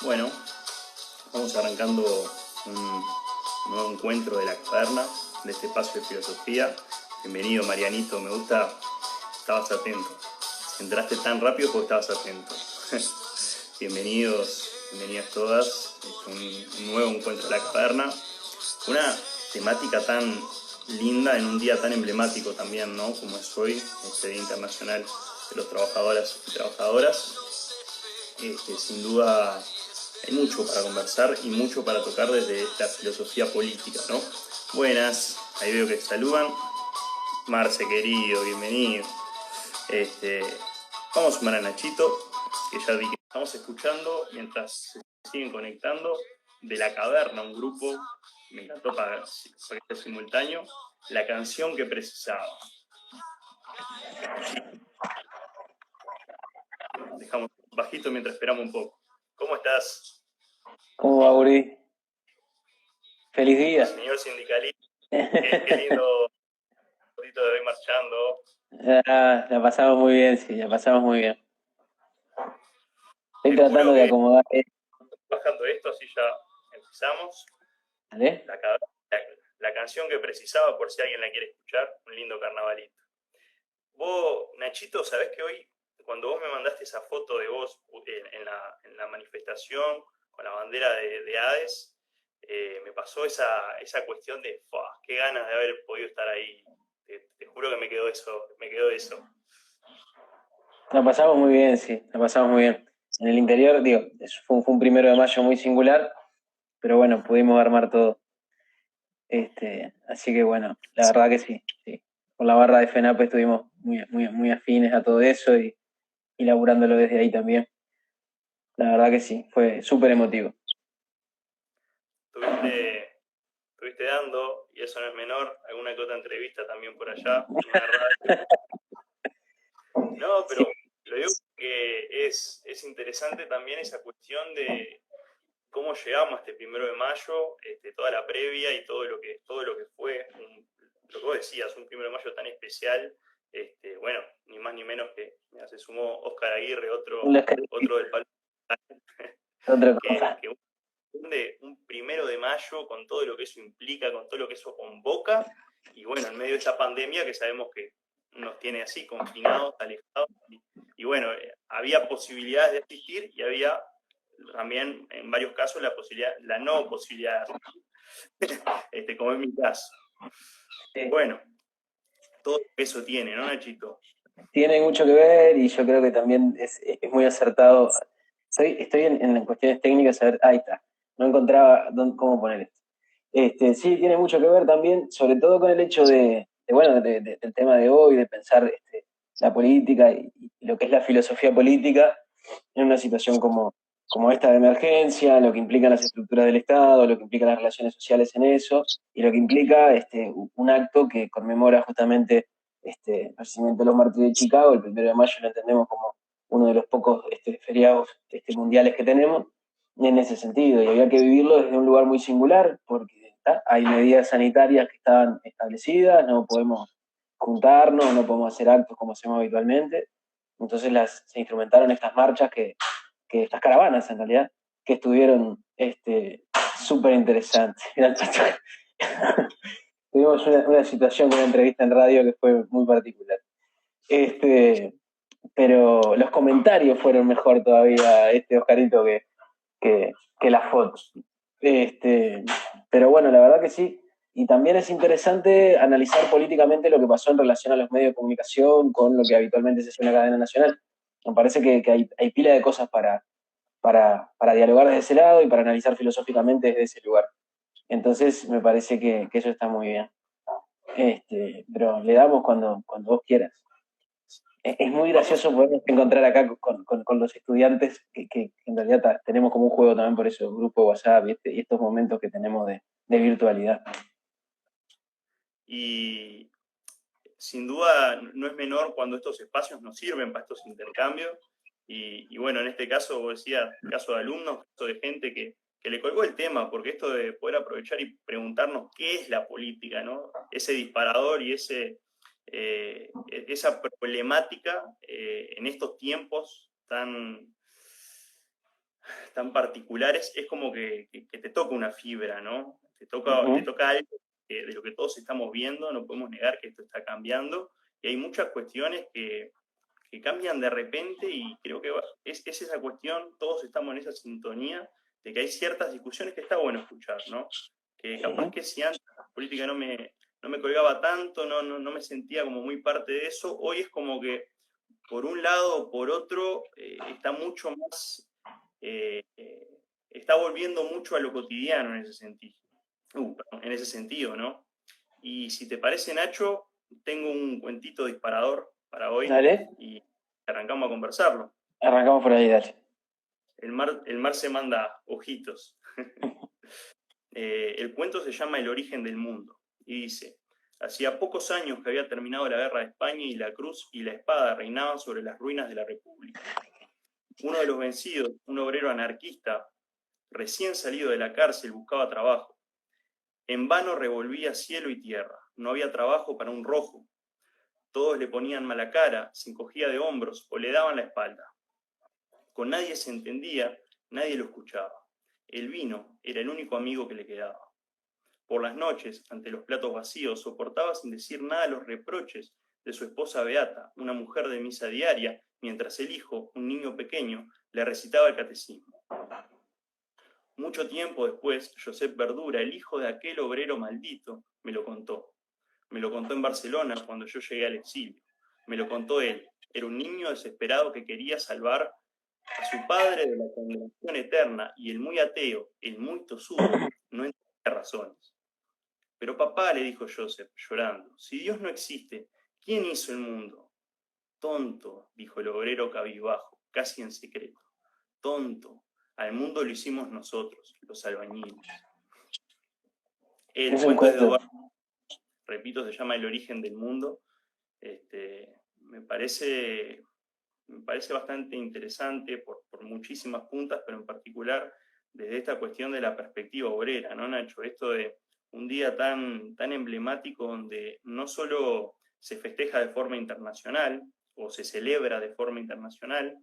Bueno, vamos arrancando un nuevo encuentro de la caverna, de este espacio de filosofía. Bienvenido, Marianito, me gusta, estabas atento. Entraste tan rápido porque estabas atento. Bienvenidos, bienvenidas todas. Un nuevo encuentro de la caverna. Una temática tan linda en un día tan emblemático también, ¿no? Como es hoy, este Día Internacional de los Trabajadoras y Trabajadoras. Sin duda hay mucho para conversar y mucho para tocar desde la filosofía política, ¿no? Buenas, ahí veo que saludan. Marce, querido, bienvenido. Vamos a sumar a Nachito, que ya vi que estamos escuchando mientras se siguen conectando, de La Caverna, un grupo, me encantó para que sea simultáneo, La Canción que Precisaba. Dejamos bajito mientras esperamos un poco. ¿Cómo estás? ¿Cómo va, Uri? Feliz día. Señor sindicalista, qué lindo de hoy marchando. La pasamos muy bien, sí, la pasamos muy bien. Estoy Te tratando juro de que acomodar. bajando esto, así ya empezamos. ¿Vale? La, la canción que precisaba, por si alguien la quiere escuchar, un lindo carnavalito. Vos, Nachito, sabés que hoy, cuando vos me mandaste esa foto de vos en la manifestación con la bandera de Hades, me pasó esa cuestión de, qué ganas de haber podido estar ahí. Te juro que me quedó eso. La pasamos muy bien, sí, la pasamos muy bien. En el interior, digo, fue un 1 de mayo muy singular, pero bueno, pudimos armar todo. Así que bueno, la verdad que sí, sí. Con la barra de FENAP estuvimos muy afines a todo eso y laburándolo desde ahí también. La verdad que sí, fue súper emotivo. Estuviste dando, y eso no es menor, alguna que otra entrevista también por allá, en una radio. No, Sí, pero lo digo que es interesante también esa cuestión de cómo llegamos a este 1 de mayo, toda la previa y todo lo que fue, lo que vos decías, un 1 de mayo tan especial. Bueno, ni más ni menos que mira, se sumó Oscar Aguirre, otro del palo, otra cosa. que un 1 de mayo con todo lo que eso implica, con todo lo que eso convoca, y bueno, en medio de esta pandemia que sabemos que nos tiene así, confinados, alejados, y bueno, había posibilidades de asistir y había también en varios casos la no posibilidad de asistir, como en mi caso. Sí. Bueno, todo eso tiene, ¿no, Nachito? Tiene mucho que ver y yo creo que también es muy acertado. Estoy en cuestiones técnicas, a ver, ahí está. No encontraba cómo poner esto. Sí, tiene mucho que ver también, sobre todo con el hecho bueno, del tema de hoy, de pensar la política y lo que es la filosofía política en una situación como esta de emergencia, lo que implican las estructuras del Estado, lo que implican las relaciones sociales en eso, y lo que implica un acto que conmemora justamente el nacimiento de los mártires de Chicago. El 1 de mayo lo entendemos como uno de los pocos feriados mundiales que tenemos en ese sentido, y había que vivirlo desde un lugar muy singular, porque hay medidas sanitarias que estaban establecidas, no podemos juntarnos, no podemos hacer actos como hacemos habitualmente. Entonces se instrumentaron estas marchas, estas caravanas en realidad, que estuvieron súper interesantes. Tuvimos una situación con una entrevista en radio que fue muy particular. Pero los comentarios fueron mejor todavía, Oscarito, que las fotos. Pero bueno, la verdad que sí. Y también es interesante analizar políticamente lo que pasó en relación a los medios de comunicación con lo que habitualmente se hace en la cadena nacional. Me parece que hay pila de cosas para dialogar desde ese lado y para analizar filosóficamente desde ese lugar. Entonces, me parece que eso está muy bien. Pero le damos cuando vos quieras. Es muy Vamos, gracioso podernos encontrar acá con los estudiantes, que en realidad tenemos como un juego también por eso, grupo de WhatsApp y estos momentos que tenemos de virtualidad. y sin duda no es menor cuando estos espacios nos sirven para estos intercambios. Y bueno, en este caso, vos decías, caso de alumnos, caso de gente que le colgó el tema, porque esto de poder aprovechar y preguntarnos qué es la política, ¿no? Ese disparador y esa problemática en estos tiempos tan, tan particulares, es como que te toca una fibra, ¿no? Te Ujú. toca algo de lo que todos estamos viendo, no podemos negar que esto está cambiando, y hay muchas cuestiones que cambian de repente y creo que es esa cuestión, todos estamos en esa sintonía de que hay ciertas discusiones que está bueno escuchar, ¿no? Que capaz Sí. que si antes la política no me colgaba tanto, no me sentía como muy parte de eso, hoy es como que por un lado o por otro está mucho más, está volviendo mucho a lo cotidiano en ese sentido, perdón, en ese sentido, ¿no? Y si te parece, Nacho, tengo un cuentito disparador para hoy Dale, y arrancamos a conversarlo. arrancamos por ahí, dale. El mar se manda ojitos. El cuento se llama El origen del mundo y dice, hacía pocos años que había terminado la guerra de España y la cruz y la espada reinaban sobre las ruinas de la República. Uno de los vencidos, un obrero anarquista, recién salido de la cárcel, buscaba trabajo. En vano revolvía cielo y tierra. No había trabajo para un rojo. Todos le ponían mala cara, se encogía de hombros o le daban la espalda. Con nadie se entendía, nadie lo escuchaba. El vino era el único amigo que le quedaba. Por las noches, ante los platos vacíos, soportaba sin decir nada los reproches de su esposa Beata, una mujer de misa diaria, mientras el hijo, un niño pequeño, le recitaba el catecismo. Mucho tiempo después, Josep Verdura, el hijo de aquel obrero maldito, me lo contó. Me lo contó en Barcelona cuando yo llegué al exilio. Me lo contó él. Era un niño desesperado que quería salvar a su padre de la condenación eterna y el muy ateo, el muy tosudo, no entendía razones. Pero papá, le dijo Joseph, llorando, si Dios no existe, ¿quién hizo el mundo? Tonto, dijo el obrero cabizbajo, casi en secreto. Tonto, al mundo lo hicimos nosotros, los albañiles. El Es un cuento es de cuento. Eduardo, repito, se llama El origen del mundo. Me parece bastante interesante por muchísimas puntas, pero en particular desde esta cuestión de la perspectiva obrera, ¿no, Nacho? Esto de un día tan emblemático donde no solo se festeja de forma internacional o se celebra de forma internacional,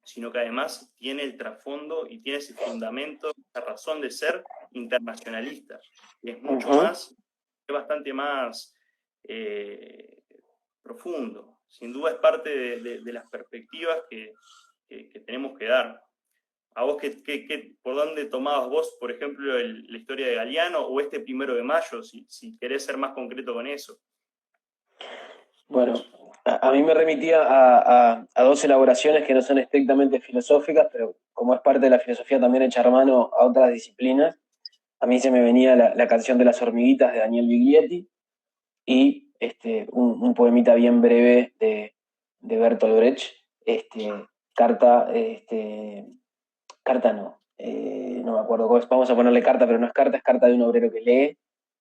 sino que además tiene el trasfondo y tiene ese fundamento, esa razón de ser internacionalista. Es mucho Ujú. más, es bastante más eh, profundo. Sin duda es parte de las perspectivas que tenemos que dar. ¿A vos por dónde tomabas vos, por ejemplo, la historia de Galeano o este 1 de Mayo, si querés ser más concreto con eso? Bueno, a mí me remitía a dos elaboraciones que no son estrictamente filosóficas, pero como es parte de la filosofía también echa mano a otras disciplinas. A mí se me venía la canción de las hormiguitas de Daniel Biglietti y un poemita bien breve de Bertolt Brecht, carta, carta no, no me acuerdo cómo es, vamos a ponerle carta, pero no es carta, es carta de un obrero que lee,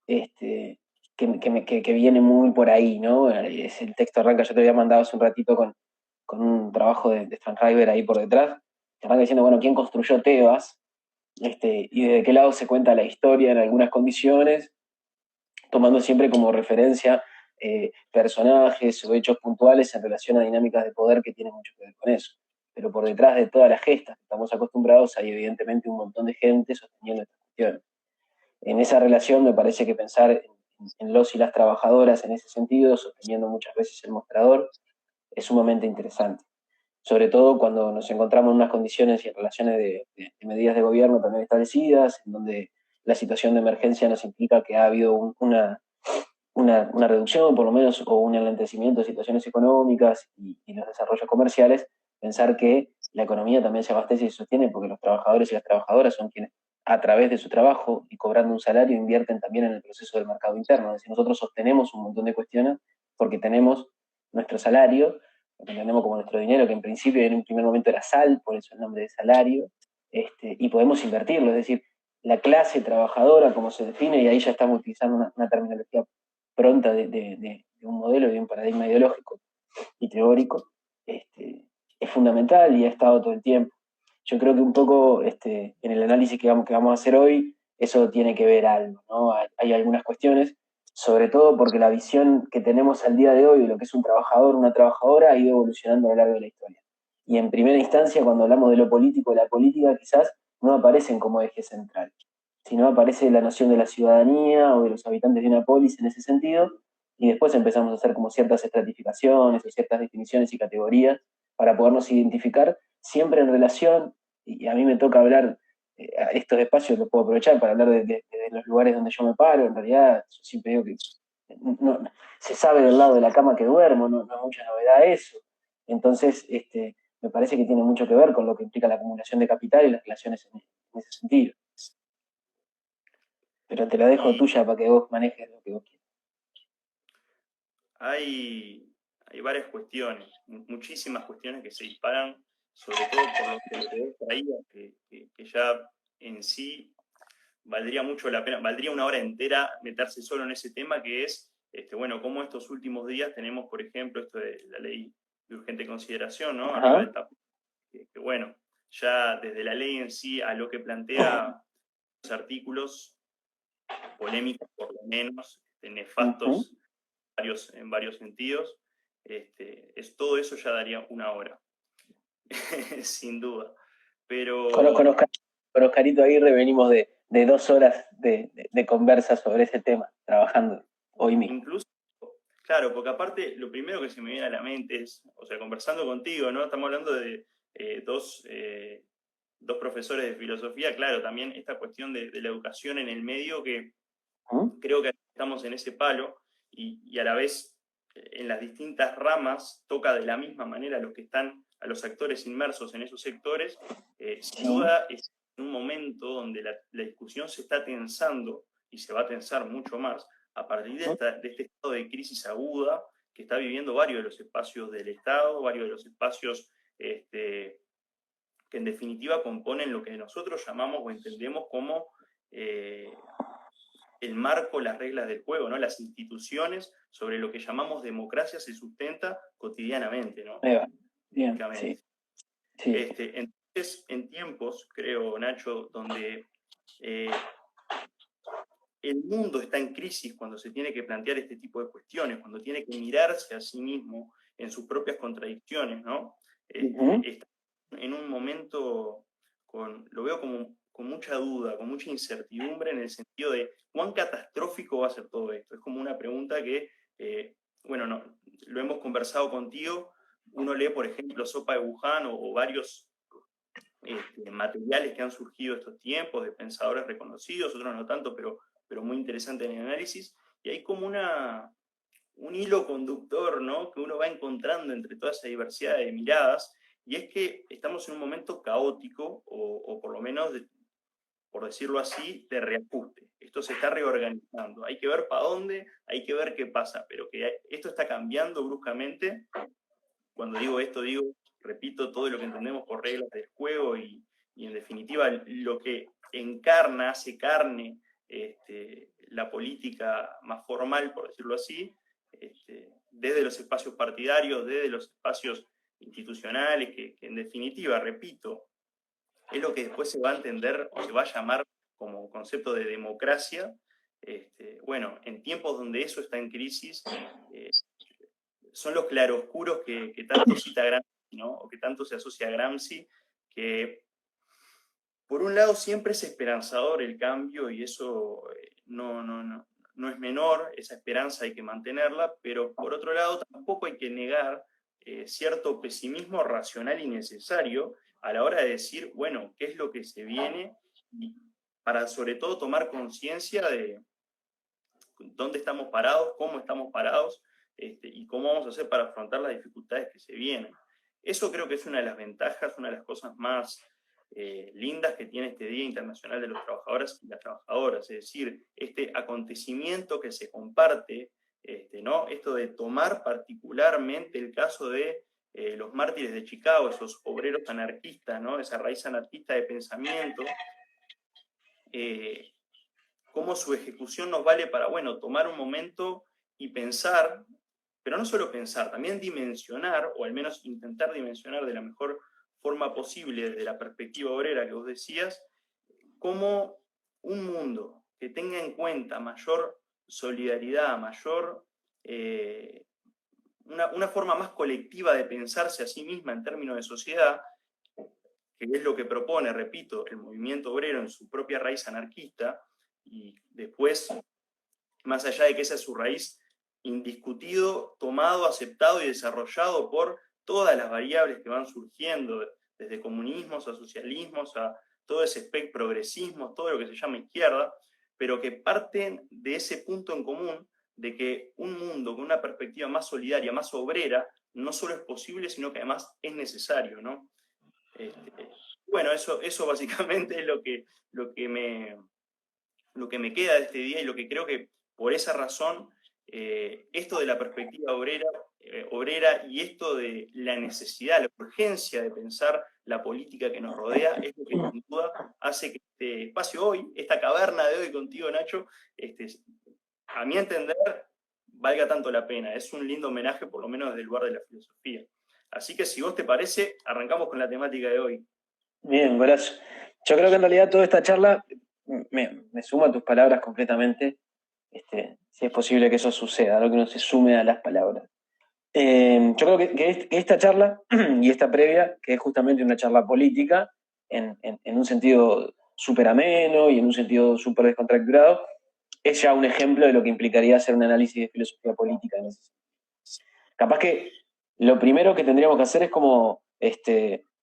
este, que viene muy por ahí, ¿no? Es el texto arranca, yo te había mandado hace un ratito con un trabajo de Frank River ahí por detrás, que arranca diciendo, bueno, ¿quién construyó Tebas? Y desde qué lado se cuenta la historia en algunas condiciones, tomando siempre como referencia personajes o hechos puntuales en relación a dinámicas de poder que tienen mucho que ver con eso. Pero por detrás de todas las gestas que estamos acostumbrados hay evidentemente un montón de gente sosteniendo estas cuestiones. En esa relación me parece que pensar en los y las trabajadoras en ese sentido, sosteniendo muchas veces el mostrador, es sumamente interesante. Sobre todo cuando nos encontramos en unas condiciones y en relaciones de medidas de gobierno también establecidas, en donde la situación de emergencia nos implica que ha habido una reducción, por lo menos, o un enlentecimiento de situaciones económicas y los desarrollos comerciales, pensar que la economía también se abastece y se sostiene porque los trabajadores y las trabajadoras son quienes, a través de su trabajo y cobrando un salario, invierten también en el proceso del mercado interno. Es decir, nosotros sostenemos un montón de cuestiones porque tenemos nuestro salario, lo que entendemos como nuestro dinero, que en principio en un primer momento era sal, por eso el nombre de salario, y podemos invertirlo. Es decir, la clase trabajadora, como se define, y ahí ya estamos utilizando una terminología pronta de un modelo y de un paradigma ideológico y teórico, es fundamental y ha estado todo el tiempo. Yo creo que un poco en el análisis que vamos a hacer hoy, eso tiene que ver algo, ¿no? Hay algunas cuestiones, sobre todo porque la visión que tenemos al día de hoy de lo que es un trabajador, una trabajadora, ha ido evolucionando a lo largo de la historia. y en primera instancia, cuando hablamos de lo político, la política quizás no aparecen como eje central, sino aparece la noción de la ciudadanía o de los habitantes de una polis en ese sentido, y después empezamos a hacer como ciertas estratificaciones o ciertas definiciones y categorías para podernos identificar, siempre en relación, y a mí me toca hablar, estos espacios los puedo aprovechar para hablar de los lugares donde yo me paro, en realidad yo siempre digo que no, se sabe del lado de la cama que duermo, no es mucha novedad eso. Entonces, me parece que tiene mucho que ver con lo que implica la acumulación de capital y las relaciones en ese sentido. Pero te la dejo Y tuya para que vos manejes lo que vos quieras. hay varias cuestiones, muchísimas cuestiones que se disparan, sobre todo por lo que vos traías, que ya en sí valdría mucho la pena, valdría una hora entera meterse solo en ese tema, que es, bueno, cómo estos últimos días tenemos, por ejemplo, esto de la ley de urgente consideración, ¿no? Arriba del tapón, que bueno, ya desde la ley en sí a lo que plantea los artículos polémicos, por lo menos, nefastos en varios sentidos, todo eso ya daría una hora, sin duda. Pero Con Oscarito Aguirre venimos de 2 horas de conversa sobre ese tema, trabajando hoy mismo. incluso, claro, porque aparte lo primero que se me viene a la mente es, o sea, conversando contigo, ¿no? Estamos hablando de dos profesores de filosofía, claro, también esta cuestión de la educación en el medio, que creo que estamos en ese palo y a la vez en las distintas ramas toca de la misma manera a los que están, a los actores inmersos en esos sectores. Sin duda es un momento donde la discusión se está tensando y se va a tensar mucho más a partir de este estado de crisis aguda que está viviendo varios de los espacios del Estado, varios de los espacios que en definitiva componen lo que nosotros llamamos o entendemos como el marco, las reglas del juego, ¿no? Las instituciones sobre lo que llamamos democracia se sustenta cotidianamente, ¿no? Bien, sí. Entonces, en tiempos, creo, Nacho, donde el mundo está en crisis, cuando se tiene que plantear este tipo de cuestiones, cuando tiene que mirarse a sí mismo en sus propias contradicciones, ¿no? Está en un momento, lo veo como con mucha duda, con mucha incertidumbre, en el sentido de cuán catastrófico va a ser todo esto. Es como una pregunta que, bueno, no, lo hemos conversado contigo. Uno lee, por ejemplo, Sopa de Wuhan o varios materiales que han surgido estos tiempos de pensadores reconocidos, otros no tanto, pero muy interesante en el análisis, y hay como un hilo conductor, ¿no? Que uno va encontrando entre toda esa diversidad de miradas, y es que estamos en un momento caótico, o por lo menos, por decirlo así, de reajuste. Esto se está reorganizando. Hay que ver para dónde, hay que ver qué pasa, pero que esto está cambiando bruscamente. Cuando digo esto, repito, todo lo que entendemos por reglas del juego y en definitiva lo que encarna, hace carne la política más formal, por decirlo así, desde los espacios partidarios, desde los espacios institucionales, que en definitiva, repito, es lo que después se va a entender o se va a llamar como concepto de democracia. Bueno, en tiempos donde eso está en crisis, son los claroscuros que tanto cita Gramsci, ¿no? O que tanto se asocia a Gramsci, que por un lado siempre es esperanzador el cambio y eso no es menor, esa esperanza hay que mantenerla, pero por otro lado tampoco hay que negar cierto pesimismo racional y necesario a la hora de decir, bueno, qué es lo que se viene, y para sobre todo tomar conciencia de dónde estamos parados, cómo estamos parados, y cómo vamos a hacer para afrontar las dificultades que se vienen. Eso creo que es una de las ventajas, una de las cosas más lindas que tiene este Día Internacional de los Trabajadores y las Trabajadoras, es decir, este acontecimiento que se comparte, ¿no? Esto de tomar particularmente el caso de los mártires de Chicago, esos obreros anarquistas, ¿no? Esa raíz anarquista de pensamiento, cómo su ejecución nos vale para, bueno, tomar un momento y pensar, pero no solo pensar, también dimensionar, o al menos intentar dimensionar de la mejor forma posible desde la perspectiva obrera que vos decías, cómo un mundo que tenga en cuenta mayor solidaridad, mayor una forma más colectiva de pensarse a sí misma en términos de sociedad, que es lo que propone, repito, el movimiento obrero en su propia raíz anarquista, y después, más allá de que esa es su raíz, indiscutido, tomado, aceptado y desarrollado por todas las variables que van surgiendo, desde comunismos a socialismos, a todo ese espectro progresismo, todo lo que se llama izquierda, pero que parten de ese punto en común de que un mundo con una perspectiva más solidaria, más obrera, no solo es posible, sino que además es necesario, ¿no? Bueno, eso básicamente es lo que me queda de este día, y lo que creo que por esa razón, esto de la perspectiva obrera y esto de la necesidad, la urgencia de pensar la política que nos rodea, es lo que sin duda hace que este espacio hoy, esta caverna de hoy contigo, Nacho, a mi entender, valga tanto la pena. Es un lindo homenaje, por lo menos desde el lugar de la filosofía. Así que si vos te parece, arrancamos con la temática de hoy. Bien, golazo. Yo creo que en realidad toda esta charla me suma a tus palabras completamente. Si es posible que eso suceda, ¿no? Que uno se sume a las palabras. Yo creo que esta charla y esta previa, que es justamente una charla política, en un sentido súper ameno y en un sentido súper descontracturado, es ya un ejemplo de lo que implicaría hacer un análisis de filosofía política en ese sentido. Capaz que lo primero que tendríamos que hacer es como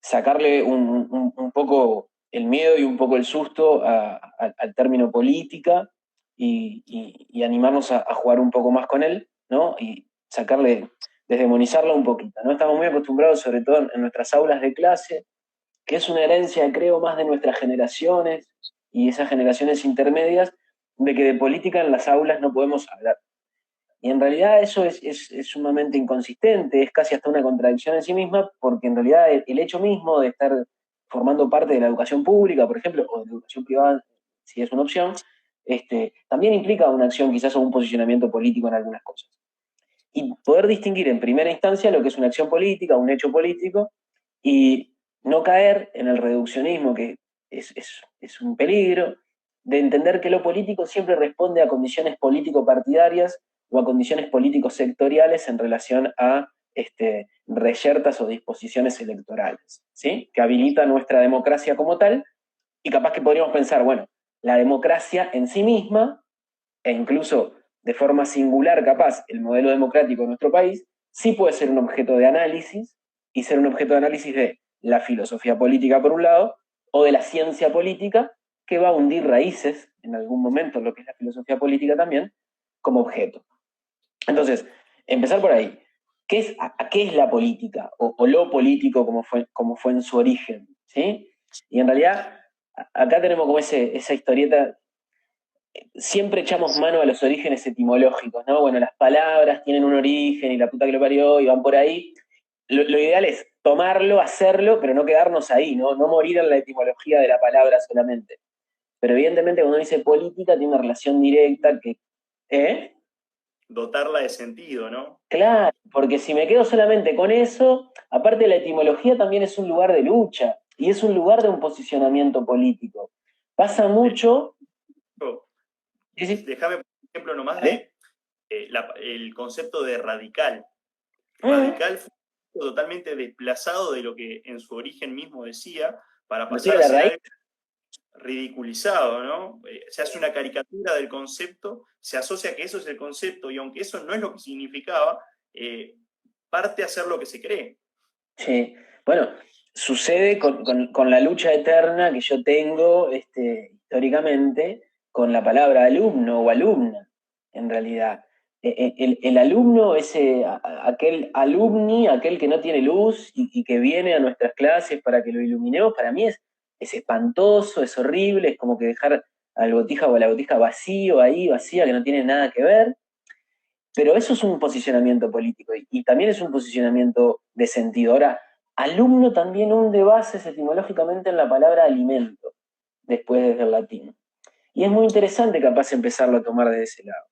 sacarle un poco el miedo y un poco el susto al término política y animarnos a jugar un poco más con él, ¿no? Y sacarle, desdemonizarlo un poquito, ¿no? Estamos muy acostumbrados, sobre todo en nuestras aulas de clase, que es una herencia, creo, más de nuestras generaciones y esas generaciones intermedias, de que de política en las aulas no podemos hablar. Y en realidad eso es sumamente inconsistente, es casi hasta una contradicción en sí misma, porque en realidad el hecho mismo de estar formando parte de la educación pública, por ejemplo, o de la educación privada, si es una opción, también implica una acción quizás o un posicionamiento político en algunas cosas. Y poder distinguir en primera instancia lo que es una acción política, un hecho político, y no caer en el reduccionismo, que es un peligro, de entender que lo político siempre responde a condiciones político-partidarias o a condiciones político-sectoriales en relación a reyertas o disposiciones electorales, ¿sí? Que habilita nuestra democracia como tal, y capaz que podríamos pensar, bueno, la democracia en sí misma, e incluso de forma singular capaz, el modelo democrático de nuestro país, sí puede ser un objeto de análisis, y ser un objeto de análisis de la filosofía política por un lado, o de la ciencia política, que va a hundir raíces en algún momento, lo que es la filosofía política también, como objeto. Entonces, empezar por ahí. ¿Qué es la política? O lo político como fue en su origen, ¿sí? Y en realidad, acá tenemos como esa historieta. Siempre echamos mano a los orígenes etimológicos, ¿no? Bueno, las palabras tienen un origen y la puta que lo parió y van por ahí. Lo ideal es tomarlo, hacerlo, pero no quedarnos ahí, ¿no? No morir en la etimología de la palabra solamente. Pero evidentemente cuando uno dice política tiene una relación directa que... ¿Eh? Dotarla de sentido, ¿no? Claro, porque si me quedo solamente con eso, aparte la etimología también es un lugar de lucha y es un lugar de un posicionamiento político. Pasa mucho... Sí, sí. Déjame, por ejemplo, nomás de el concepto de radical. Radical fue totalmente desplazado de lo que en su origen mismo decía, para pasar a ser algo ridiculizado, ¿no? Se hace una caricatura del concepto, se asocia que eso es el concepto, y aunque eso no es lo que significaba, parte a ser lo que se cree. Sí, bueno, sucede con la lucha eterna que yo tengo históricamente con la palabra alumno o alumna, en realidad. El alumno es aquel alumni, aquel que no tiene luz y que viene a nuestras clases para que lo iluminemos, para mí es espantoso, es horrible, es como que dejar al botija o a la botija vacío ahí, vacía, que no tiene nada que ver. Pero eso es un posicionamiento político y también es un posicionamiento de sentido. Ahora, alumno también hunde bases etimológicamente en la palabra alimento, después desde el latín. Y es muy interesante capaz empezarlo a tomar de ese lado.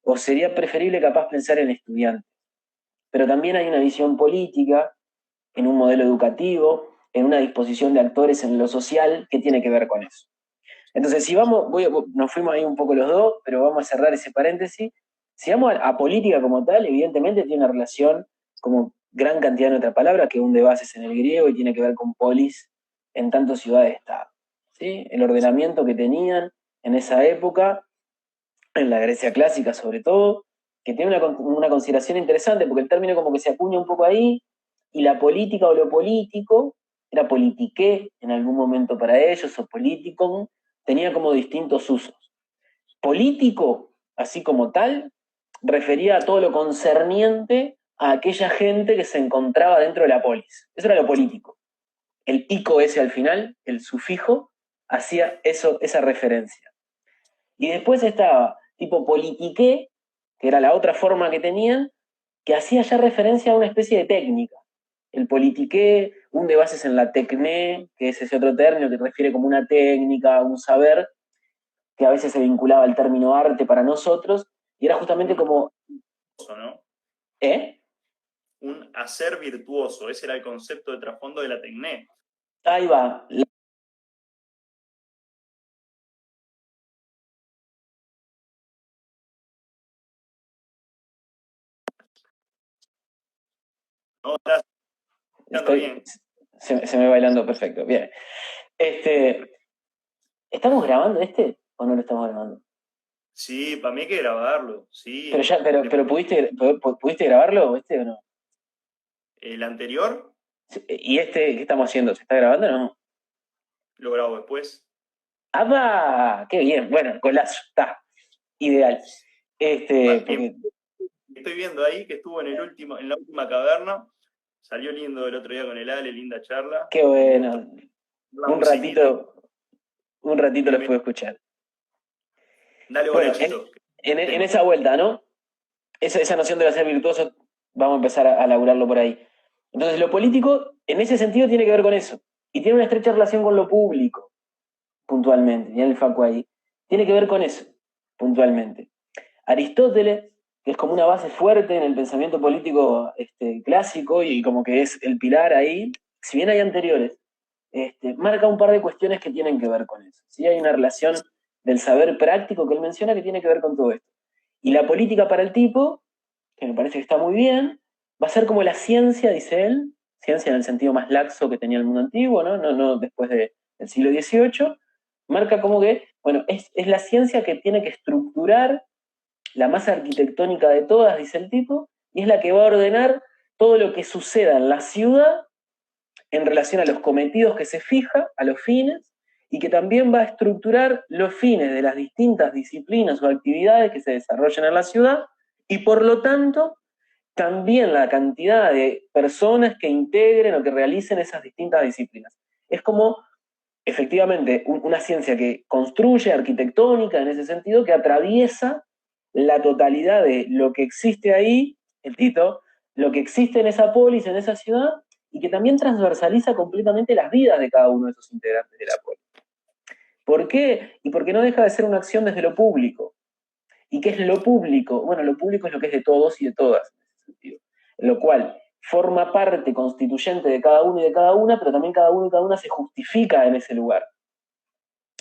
O sería preferible capaz pensar en estudiantes. Pero también hay una visión política, en un modelo educativo, en una disposición de actores en lo social que tiene que ver con eso. Entonces, si vamos, nos fuimos ahí un poco los dos, pero vamos a cerrar ese paréntesis Si vamos a política como tal, evidentemente tiene una relación como gran cantidad de otras palabras que hunde bases en el griego y tiene que ver con polis en tanto ciudad-estado. ¿Sí? El ordenamiento que tenían en esa época, en la Grecia clásica sobre todo, que tiene una consideración interesante porque el término como que se acuña un poco ahí, y la política o lo político, era politiqué en algún momento para ellos, o politicum, tenía como distintos usos. Político, así como tal, refería a todo lo concerniente a aquella gente que se encontraba dentro de la polis. Eso era lo político. El ico ese al final, el sufijo, hacía eso, esa referencia. Y después estaba tipo politiqué, que era la otra forma que tenían, que hacía ya referencia a una especie de técnica. El politiqué hunde bases en la tecné, que es ese otro término que refiere como una técnica, un saber, que a veces se vinculaba al término arte para nosotros, y era justamente como... ¿no? ¿Eh? Un hacer virtuoso, ese era el concepto de trasfondo de la tecné. Ahí va. ¿No? ¿Estás escuchando Estoy, bien? se me va bailando perfecto. Bien. ¿Estamos grabando o no lo estamos grabando? Sí, para mí hay que grabarlo, Pero sí. ya, pero ¿pudiste grabarlo, o no? El anterior ¿Y qué estamos haciendo? ¿Se está grabando o no? lo grabo después. ¡Ah! ¡Qué bien! Bueno, golazo, está. Ideal. Porque, Estoy viendo ahí que estuvo en la última caverna. Salió lindo el otro día con el Ale, linda charla. qué Un gusto. bueno. Una Un musiquita. ratito, un ratito los Bienvenido. puedo escuchar. Dale, Bueno, Borechito. en Tema. esa vuelta, ¿no? Esa noción de ser virtuoso, vamos a empezar a laburarlo por ahí. Entonces, lo político, en ese sentido, tiene que ver con eso. Y tiene una estrecha relación con lo público, puntualmente. Y en el Facu ahí. Tiene que ver con eso, puntualmente. Aristóteles, que es como una base fuerte en el pensamiento político clásico y como que es el pilar ahí, si bien hay anteriores, marca un par de cuestiones que tienen que ver con eso. ¿Sí? Hay una relación del saber práctico que él menciona que tiene que ver con todo esto. Y la política para el tipo, que me parece que está muy bien, va a ser como la ciencia, dice él, ciencia en el sentido más laxo que tenía el mundo antiguo, no después del siglo XVIII, marca como que, bueno, es la ciencia que tiene que estructurar la más arquitectónica de todas, dice el tipo, y es la que va a ordenar todo lo que suceda en la ciudad en relación a los cometidos que se fija, a los fines, y que también va a estructurar los fines de las distintas disciplinas o actividades que se desarrollan en la ciudad, y por lo tanto, también la cantidad de personas que integren o que realicen esas distintas disciplinas. Es como, efectivamente, una ciencia que construye arquitectónica en ese sentido, que atraviesa la totalidad de lo que existe ahí, el Tito, lo que existe en esa polis, en esa ciudad, y que también transversaliza completamente las vidas de cada uno de esos integrantes de la polis. ¿Por qué? Y porque no deja de ser una acción desde lo público. ¿Y qué es lo público? Bueno, lo público es lo que es de todos y de todas, en ese sentido. Lo cual forma parte constituyente de cada uno y de cada una, pero también cada uno y cada una se justifica en ese lugar.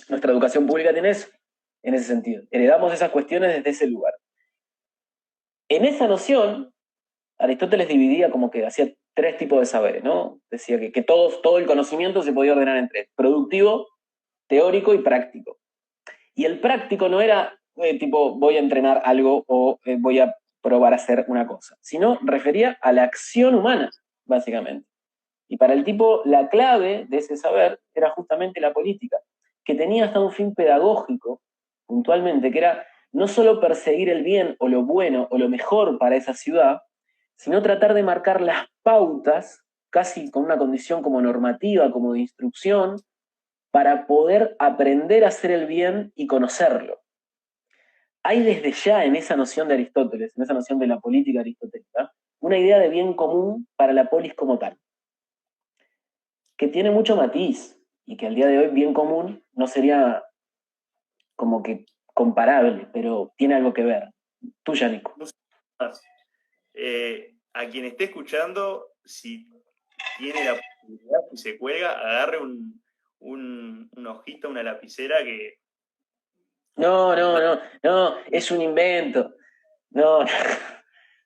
Nuestra educación pública tiene eso, en ese sentido. Heredamos esas cuestiones desde ese lugar. En esa noción, Aristóteles dividía como que hacía tres tipos de saberes, ¿no? Decía que todo el conocimiento se podía ordenar en tres: productivo, teórico y práctico. Y el práctico no era tipo voy a entrenar algo o voy a probar a hacer una cosa, sino refería a la acción humana, básicamente. Y para el tipo la clave de ese saber era justamente la política, que tenía hasta un fin pedagógico, puntualmente, que era no solo perseguir el bien o lo bueno o lo mejor para esa ciudad, sino tratar de marcar las pautas, casi con una condición como normativa, como de instrucción, para poder aprender a hacer el bien y conocerlo. Hay desde ya en esa noción de Aristóteles, en esa noción de la política aristotélica, una idea de bien común para la polis como tal, que tiene mucho matiz y que al día de hoy bien común no sería como que comparable, pero tiene algo que ver. Tuya, Nico. A quien esté escuchando, si tiene la posibilidad, si se cuelga, agarre una hojita, una lapicera que... No, es un invento. No,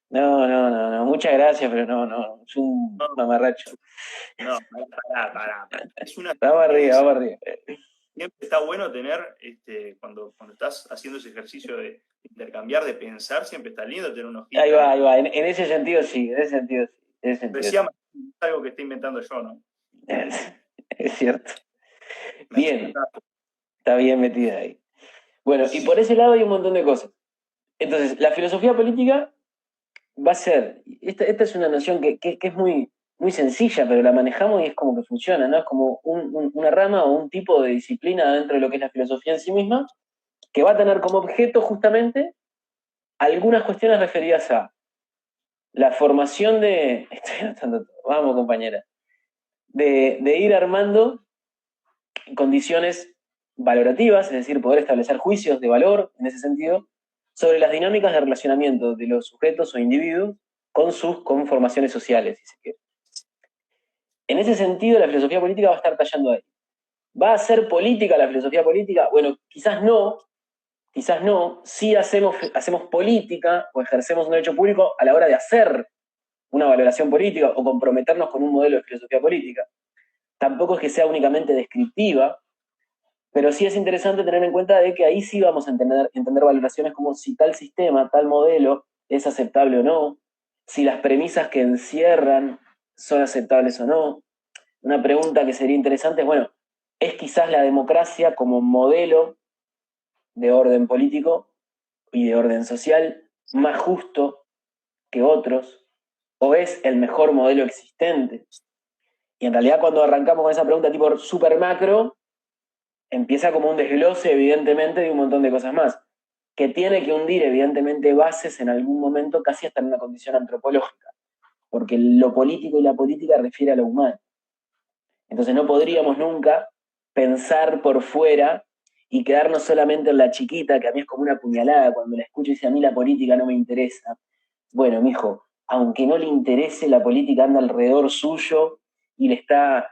no. Muchas gracias, pero no. Es un No, mamarracho. no, pará. Es una Vamos arriba. siempre está bueno tener, cuando estás haciendo ese ejercicio de intercambiar, de pensar, siempre está lindo tener una hojita. Ahí va. En ese sentido sí, en ese sentido sí. En ese sentido Decía, es algo que estoy inventando yo, ¿no? sí. Es cierto. Me hace Bien, falta. está bien metida ahí. Bueno, y por ese lado hay un montón de cosas. Entonces, la filosofía política va a ser, esta es una noción que es muy sencilla, pero la manejamos y es como que funciona, ¿no? Es como una rama o un tipo de disciplina dentro de lo que es la filosofía en sí misma, que va a tener como objeto justamente algunas cuestiones referidas a la formación de, estoy anotando todo, vamos compañera, de ir armando condiciones valorativas, es decir, poder establecer juicios de valor en ese sentido, sobre las dinámicas de relacionamiento de los sujetos o individuos con sus conformaciones sociales, si se quiere. En ese sentido, la filosofía política va a estar tallando ahí. ¿Va a ser política la filosofía política? Bueno, quizás no. Sí hacemos política o ejercemos un derecho público a la hora de hacer una valoración política o comprometernos con un modelo de filosofía política. Tampoco es que sea únicamente descriptiva, pero sí es interesante tener en cuenta de que ahí sí vamos a entender valoraciones como si tal sistema, tal modelo es aceptable o no, si las premisas que encierran son aceptables o no. Una pregunta que sería interesante es, bueno, ¿es quizás la democracia como modelo de orden político y de orden social más justo que otros? ¿O es el mejor modelo existente? Y en realidad cuando arrancamos con esa pregunta tipo super macro, empieza como un desglose evidentemente de un montón de cosas más, que tiene que hundir evidentemente bases en algún momento casi hasta en una condición antropológica, porque lo político y la política refiere a lo humano. Entonces no podríamos nunca pensar por fuera y quedarnos solamente en la chiquita, que a mí es como una puñalada cuando la escucho y dice a mí la política no me interesa. Bueno, mijo, aunque no le interese, la política anda alrededor suyo y le está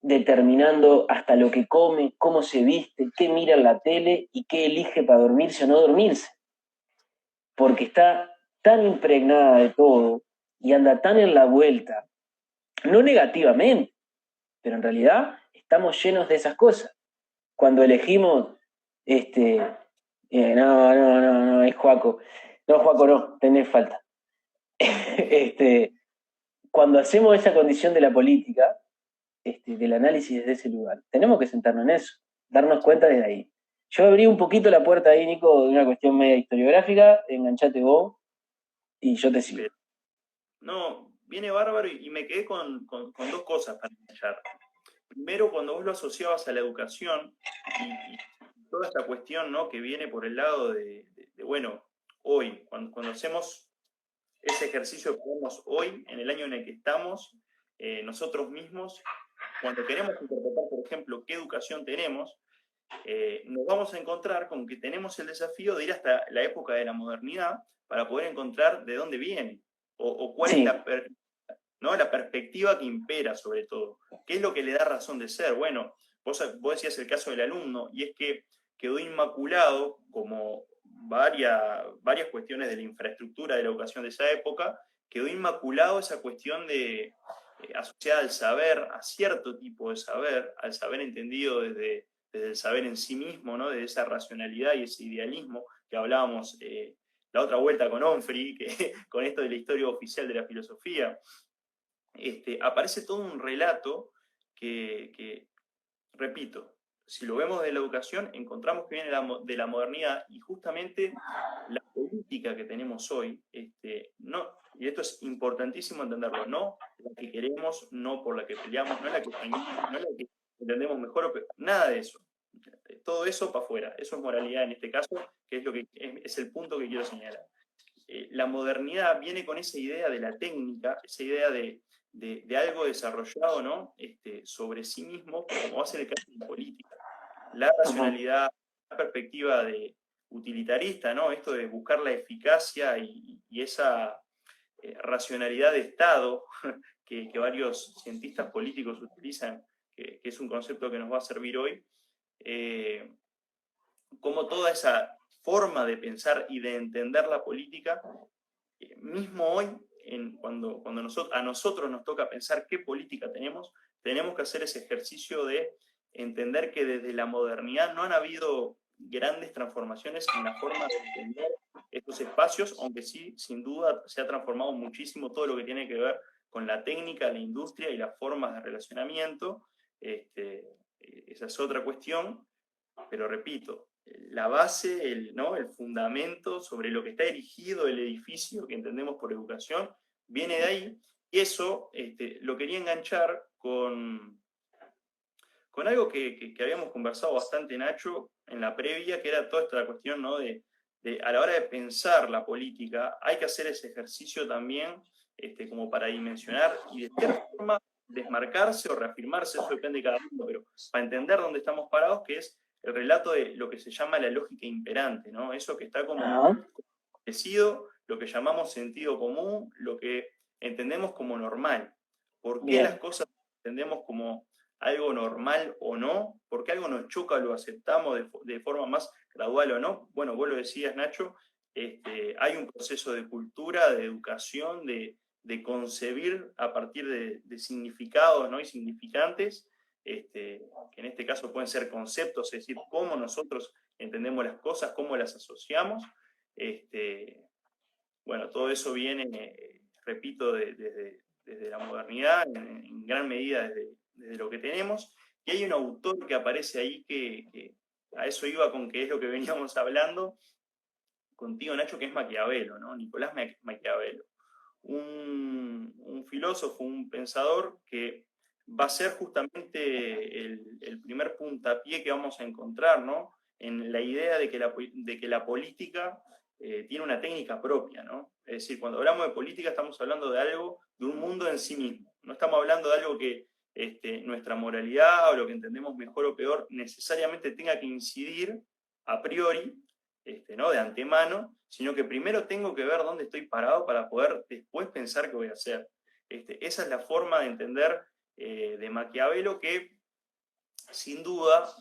determinando hasta lo que come, cómo se viste, qué mira en la tele y qué elige para dormirse o no dormirse. Porque está tan impregnada de todo y anda tan en la vuelta, no negativamente, pero en realidad estamos llenos de esas cosas. Cuando elegimos, no, es Juaco. No, Juaco, no, tenés falta. este, cuando hacemos esa condición de la política, del análisis desde ese lugar, tenemos que sentarnos en eso, darnos cuenta desde ahí. Yo abrí un poquito la puerta ahí, Nico, de una cuestión media historiográfica, enganchate vos y yo te sigo. No, viene bárbaro y me quedé con dos cosas para enganchar. Primero, cuando vos lo asociabas a la educación y toda esta cuestión, ¿no?, que viene por el lado bueno, hoy, cuando hacemos ese ejercicio que vemos hoy, en el año en el que estamos, nosotros mismos, cuando queremos interpretar, por ejemplo, qué educación tenemos, nos vamos a encontrar con que tenemos el desafío de ir hasta la época de la modernidad para poder encontrar de dónde viene o cuál es Sí, ¿no?, la perspectiva que impera sobre todo. ¿Qué es lo que le da razón de ser? Bueno, vos decías el caso del alumno, y es que quedó inmaculado, como varias cuestiones de la infraestructura de la educación de esa época, quedó inmaculado esa cuestión asociada al saber, a cierto tipo de saber, al saber entendido desde el saber en sí mismo, ¿no?, de esa racionalidad y ese idealismo que hablábamos la otra vuelta con Onfri, con esto de la historia oficial de la filosofía. Aparece todo un relato que, repito, si lo vemos de la educación, encontramos que viene de la modernidad, y justamente la política que tenemos hoy, no, y esto es importantísimo entenderlo, no la que queremos, no por la que peleamos, no la que soñamos, no la que entendemos mejor, nada de eso. Todo eso para afuera, eso es moralidad en este caso, que es lo que es el punto que quiero señalar. La modernidad viene con esa idea de la técnica, esa idea de algo desarrollado, ¿no?, sobre sí mismo, como va a ser el caso de la política. La racionalidad, la perspectiva utilitarista, ¿no?, esto de buscar la eficacia y esa racionalidad de Estado que varios cientistas políticos utilizan, que es un concepto que nos va a servir hoy, como toda esa forma de pensar y de entender la política, mismo hoy, cuando a nosotros nos toca pensar qué política tenemos que hacer ese ejercicio de entender que desde la modernidad no han habido grandes transformaciones en la forma de entender estos espacios, aunque sí, sin duda, se ha transformado muchísimo todo lo que tiene que ver con la técnica, la industria y las formas de relacionamiento. Esa es otra cuestión, pero repito, la base, el fundamento sobre lo que está erigido el edificio que entendemos por educación, viene de ahí, y eso lo quería enganchar con algo que habíamos conversado bastante, Nacho, en la previa, que era toda esta cuestión, ¿no? de a la hora de pensar la política, hay que hacer ese ejercicio también como para dimensionar y de cierta forma desmarcarse o reafirmarse, eso depende de cada uno, pero para entender dónde estamos parados, que es el relato de lo que se llama la lógica imperante, ¿no? Eso que está como establecido, lo que llamamos sentido común, lo que entendemos como normal. ¿Por qué las cosas entendemos como algo normal o no? ¿Por qué algo nos choca o lo aceptamos de forma más gradual o no? Bueno, vos lo decías, Nacho, hay un proceso de cultura, de educación, de concebir a partir de significados, ¿no? y significantes, que en este caso pueden ser conceptos, es decir, cómo nosotros entendemos las cosas, cómo las asociamos. Bueno, todo eso viene, repito, desde la modernidad, en gran medida desde lo que tenemos, y hay un autor que aparece ahí que a eso iba con que es lo que veníamos hablando contigo, Nacho, que es Maquiavelo, ¿no? Nicolás Maquiavelo. Un filósofo, un pensador que va a ser justamente el primer puntapié que vamos a encontrar, ¿no? En la idea de que la política tiene una técnica propia, ¿no? Es decir, cuando hablamos de política estamos hablando de algo, de un mundo en sí mismo. No estamos hablando de algo que nuestra moralidad o lo que entendemos mejor o peor necesariamente tenga que incidir a priori, ¿no? de antemano, sino que primero tengo que ver dónde estoy parado para poder después pensar qué voy a hacer. Esa es la forma de entender de Maquiavelo, que sin duda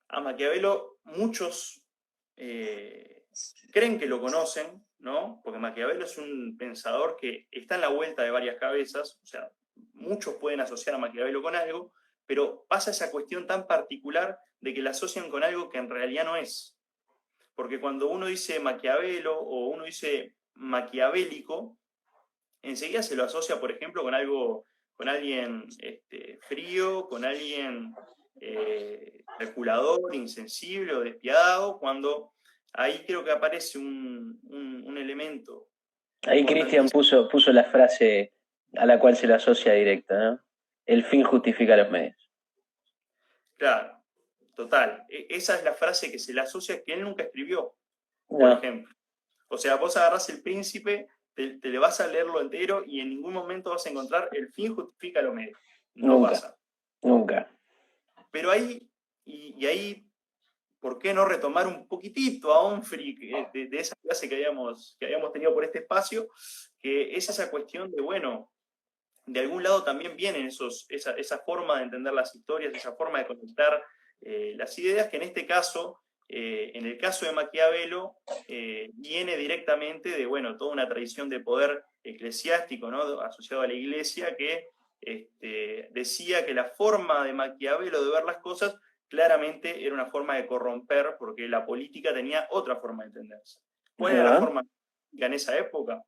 a Maquiavelo muchos creen que lo conocen, ¿no? Porque Maquiavelo es un pensador que está en la vuelta de varias cabezas, o sea, muchos pueden asociar a Maquiavelo con algo, pero pasa esa cuestión tan particular de que la asocian con algo que en realidad no es. Porque cuando uno dice Maquiavelo o uno dice maquiavélico, enseguida se lo asocia, por ejemplo, con alguien frío, con alguien calculador, insensible o despiadado, cuando ahí creo que aparece un elemento. Ahí Cristian puso la frase a la cual se le asocia directa, ¿no? El fin justifica los medios. Claro, total. Esa es la frase que se le asocia que él nunca escribió, por ejemplo. O sea, vos agarrás El Príncipe, te le vas a leerlo entero y en ningún momento vas a encontrar el fin justifica los medios. No nunca, pasa. Nunca. Pero ahí, y ahí, ¿por qué no retomar un poquitito a Onfray de esa clase que habíamos tenido por este espacio? Que es esa cuestión de, bueno, de algún lado también vienen esa forma de entender las historias, esa forma de conectar las ideas, que en este caso, en el caso de Maquiavelo, viene directamente de, bueno, toda una tradición de poder eclesiástico, ¿no? asociado a la iglesia, que decía que la forma de Maquiavelo de ver las cosas claramente era una forma de corromper, porque la política tenía otra forma de entenderse. ¿Cuál era la forma en esa época?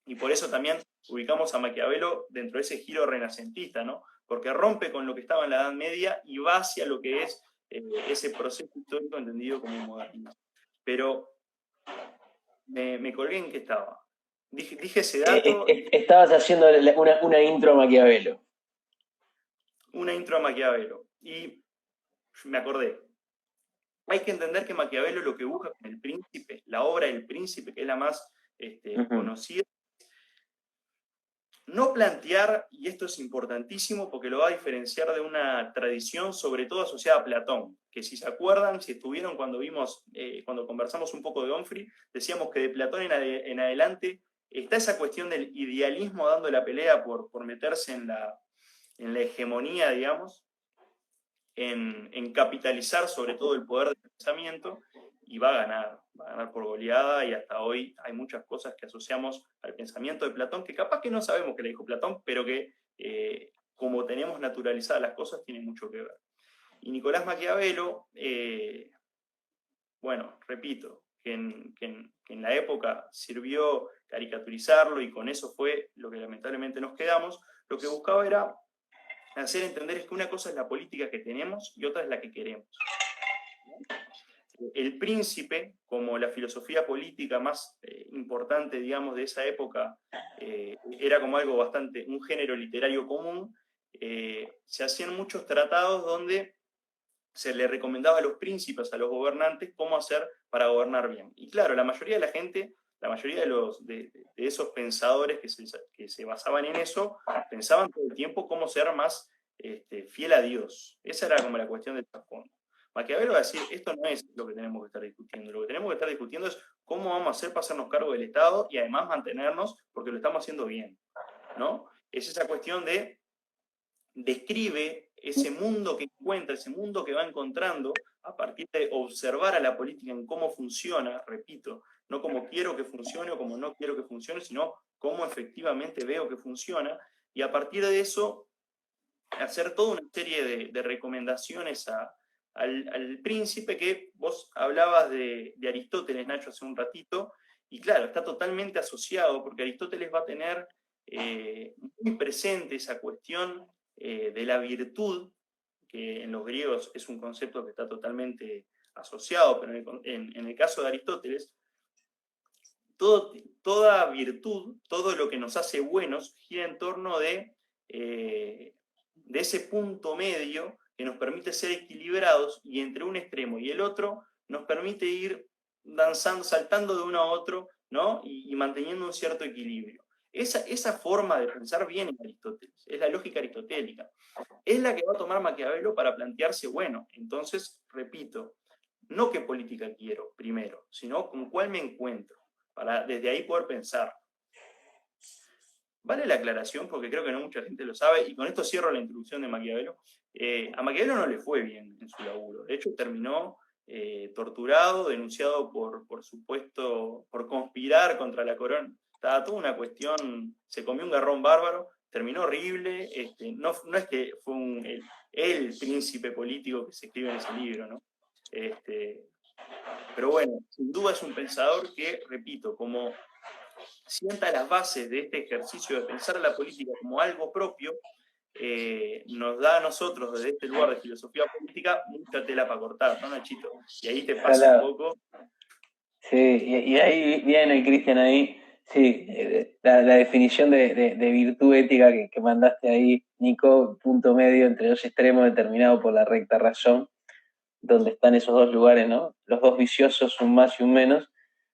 Y por eso también ubicamos a Maquiavelo dentro de ese giro renacentista, ¿no? Porque rompe con lo que estaba en la Edad Media y va hacia lo que es ese proceso histórico entendido como modernismo. Pero me colgué en qué estaba. Dije ese dato. Estabas haciendo una intro a Maquiavelo. Una intro a Maquiavelo. Y me acordé. Hay que entender que Maquiavelo lo que busca con El Príncipe, la obra del Príncipe, que es la más conocida, no plantear, y esto es importantísimo porque lo va a diferenciar de una tradición sobre todo asociada a Platón, que si se acuerdan, si estuvieron cuando cuando conversamos un poco de Onfray, decíamos que de Platón en adelante está esa cuestión del idealismo dando la pelea por meterse en la hegemonía, digamos, en capitalizar sobre todo el poder del pensamiento, y va a ganar por goleada, y hasta hoy hay muchas cosas que asociamos al pensamiento de Platón, que capaz que no sabemos que le dijo Platón, pero que como tenemos naturalizadas las cosas, tiene mucho que ver. Y Nicolás Maquiavelo, bueno, repito, que en la época sirvió caricaturizarlo, y con eso fue lo que lamentablemente nos quedamos. Lo que buscaba era hacer entender es que una cosa es la política que tenemos y otra es la que queremos. El Príncipe, como la filosofía política más importante, digamos, de esa época, era como algo bastante, un género literario común. Se hacían muchos tratados donde se le recomendaba a los príncipes, a los gobernantes, cómo hacer para gobernar bien. Y claro, la mayoría de la gente, la mayoría de esos pensadores que se basaban en eso, pensaban todo el tiempo cómo ser más fiel a Dios. Esa era como la cuestión del trasfondo. Maquiavelo va a decir, esto no es lo que tenemos que estar discutiendo. Lo que tenemos que estar discutiendo es cómo vamos a hacer para hacernos cargo del Estado y además mantenernos porque lo estamos haciendo bien, ¿no? Es esa cuestión de describe ese mundo que encuentra, ese mundo que va encontrando a partir de observar a la política en cómo funciona, repito, no como quiero que funcione o como no quiero que funcione, sino cómo efectivamente veo que funciona, y a partir de eso hacer toda una serie de recomendaciones al príncipe, que vos hablabas de Aristóteles, Nacho, hace un ratito, y claro, está totalmente asociado, porque Aristóteles va a tener muy presente esa cuestión de la virtud, que en los griegos es un concepto que está totalmente asociado, pero en el caso de Aristóteles, toda virtud, todo lo que nos hace buenos, gira en torno de ese punto medio que nos permite ser equilibrados, y entre un extremo y el otro nos permite ir danzando, saltando de uno a otro, ¿no? Y manteniendo un cierto equilibrio. Esa forma de pensar viene en Aristóteles, es la lógica aristotélica. Es la que va a tomar Maquiavelo para plantearse, bueno, entonces, repito, no qué política quiero primero, sino con cuál me encuentro, para desde ahí poder pensar. Vale la aclaración porque creo que no mucha gente lo sabe, y con esto cierro la introducción de Maquiavelo. A Maquiavelo no le fue bien en su laburo. De hecho, terminó torturado, denunciado por supuesto, por conspirar contra la corona. Estaba toda una cuestión, se comió un garrón bárbaro, terminó horrible. No es que fue el príncipe político que se escribe en ese libro, ¿no? Pero bueno, sin duda es un pensador que, repito, como sienta las bases de este ejercicio de pensar a la política como algo propio, nos da a nosotros, desde este lugar de filosofía política, mucha tela para cortar, ¿no, Nachito? Y ahí te paso un poco. Sí, y ahí viene Cristian ahí. Sí, la definición de virtud ética que mandaste ahí, Nico, punto medio entre dos extremos determinado por la recta razón, donde están esos dos lugares, ¿no? Los dos viciosos, un más y un menos,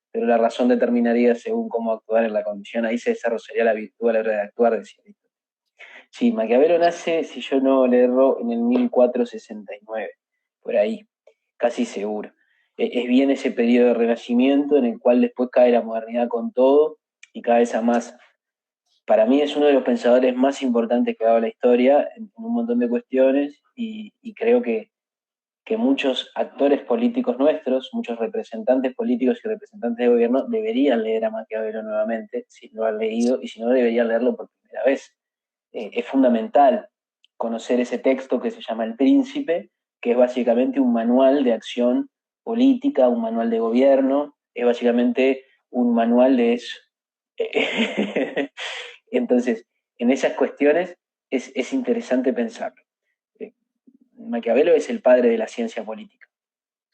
pero la razón determinaría según cómo actuar en la condición. Ahí se desarrollaría la virtud a la hora de actuar, decía Cristo. Sí, Maquiavelo nace, si yo no le erro, en el 1469, por ahí, casi seguro. Es bien ese periodo de renacimiento en el cual después cae la modernidad con todo y cada vez a más. Para mí es uno de los pensadores más importantes que ha dado la historia en un montón de cuestiones, y creo que muchos actores políticos nuestros, muchos representantes políticos y representantes de gobierno deberían leer a Maquiavelo nuevamente, si no lo han leído, y si no, deberían leerlo por primera vez. Es fundamental conocer ese texto que se llama El Príncipe, que es básicamente un manual de acción política, un manual de gobierno, es básicamente un manual de eso. Entonces, en esas cuestiones es interesante pensarlo. Maquiavelo es el padre de la ciencia política,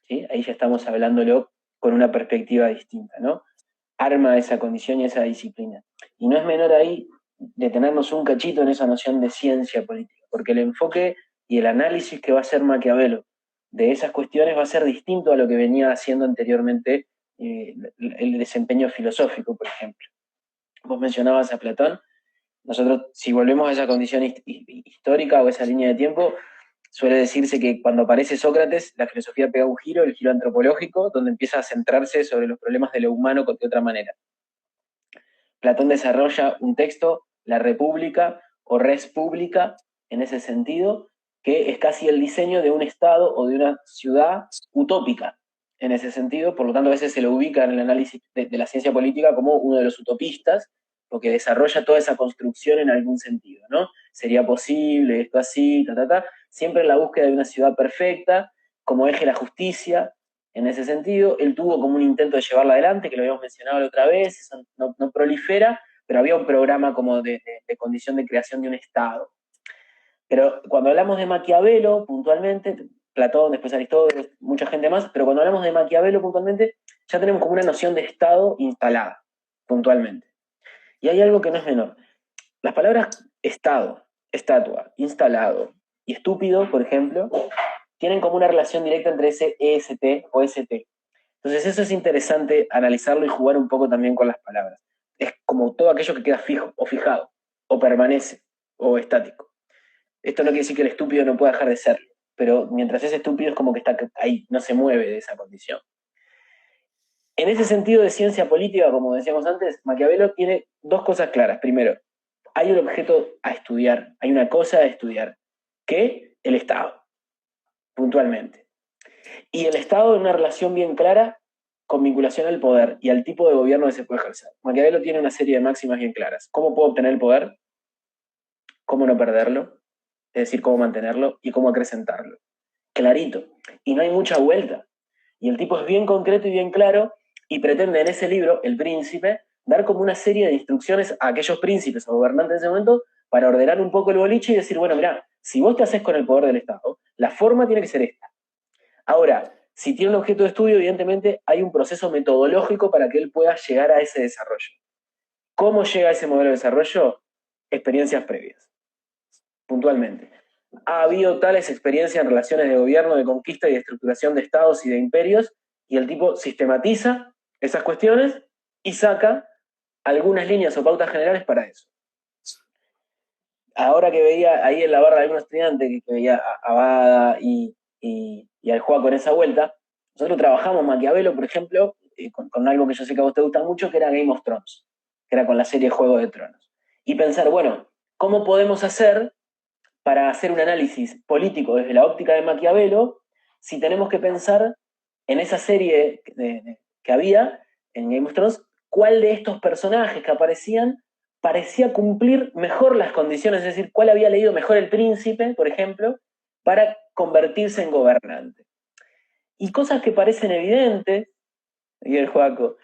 ¿sí? Ahí ya estamos hablándolo con una perspectiva distinta, ¿no? Arma esa condición y esa disciplina. Y no es menor ahí detenernos un cachito en esa noción de ciencia política, porque el enfoque y el análisis que va a hacer Maquiavelo de esas cuestiones va a ser distinto a lo que venía haciendo anteriormente el desempeño filosófico, por ejemplo. Vos mencionabas a Platón. Nosotros, si volvemos a esa condición histórica o esa línea de tiempo, suele decirse que cuando aparece Sócrates, la filosofía pega un giro, el giro antropológico, donde empieza a centrarse sobre los problemas de lo humano de otra manera. Platón desarrolla un texto, La República o Res Pública, en ese sentido, que es casi el diseño de un estado o de una ciudad utópica en ese sentido, por lo tanto a veces se lo ubica en el análisis de la ciencia política como uno de los utopistas, porque desarrolla toda esa construcción en algún sentido, ¿no? Sería posible esto así, siempre en la búsqueda de una ciudad perfecta, como eje la justicia, en ese sentido. Él tuvo como un intento de llevarla adelante, que lo habíamos mencionado la otra vez, eso no prolifera, pero había un programa como de condición de creación de un Estado. Pero cuando hablamos de Maquiavelo, puntualmente, Platón, después Aristóteles, mucha gente más, pero cuando hablamos de Maquiavelo puntualmente, ya tenemos como una noción de Estado instalada, puntualmente. Y hay algo que no es menor. Las palabras Estado, estatua, instalado y estúpido, por ejemplo, tienen como una relación directa entre ese EST o ST. Entonces eso es interesante analizarlo y jugar un poco también con las palabras. Es como todo aquello que queda fijo o fijado, o permanece, o estático. Esto no quiere decir que el estúpido no pueda dejar de serlo, pero mientras es estúpido es como que está ahí, no se mueve de esa condición. En ese sentido de ciencia política, como decíamos antes, Maquiavelo tiene dos cosas claras. Primero, hay un objeto a estudiar, hay una cosa a estudiar, que el Estado, puntualmente. Y el Estado en una relación bien clara con vinculación al poder y al tipo de gobierno que se puede ejercer. Maquiavelo tiene una serie de máximas bien claras. ¿Cómo puedo obtener el poder? ¿Cómo no perderlo? Es decir, cómo mantenerlo y cómo acrecentarlo. Clarito. Y no hay mucha vuelta. Y el tipo es bien concreto y bien claro y pretende en ese libro, El Príncipe, dar como una serie de instrucciones a aquellos príncipes o gobernantes de ese momento para ordenar un poco el boliche y decir, bueno, mirá, si vos te haces con el poder del Estado, la forma tiene que ser esta. Ahora, si tiene un objeto de estudio, evidentemente hay un proceso metodológico para que él pueda llegar a ese desarrollo. ¿Cómo llega a ese modelo de desarrollo? Experiencias previas, puntualmente. Ha habido tales experiencias en relaciones de gobierno, de conquista y de estructuración de estados y de imperios, y el tipo sistematiza esas cuestiones y saca algunas líneas o pautas generales para eso. Ahora que veía ahí en la barra de algún estudiante que veía a Bada y al Juan en esa vuelta, nosotros trabajamos Maquiavelo, por ejemplo, con algo que yo sé que a vos te gusta mucho, que era Game of Thrones, que era con la serie Juego de Tronos. Y pensar, bueno, ¿cómo podemos hacer para hacer un análisis político desde la óptica de Maquiavelo si tenemos que pensar en esa serie que había en Game of Thrones, cuál de estos personajes que aparecían parecía cumplir mejor las condiciones, es decir, cuál había leído mejor el príncipe, por ejemplo, para convertirse en gobernante. Y cosas que parecen evidentes, y el Joaco,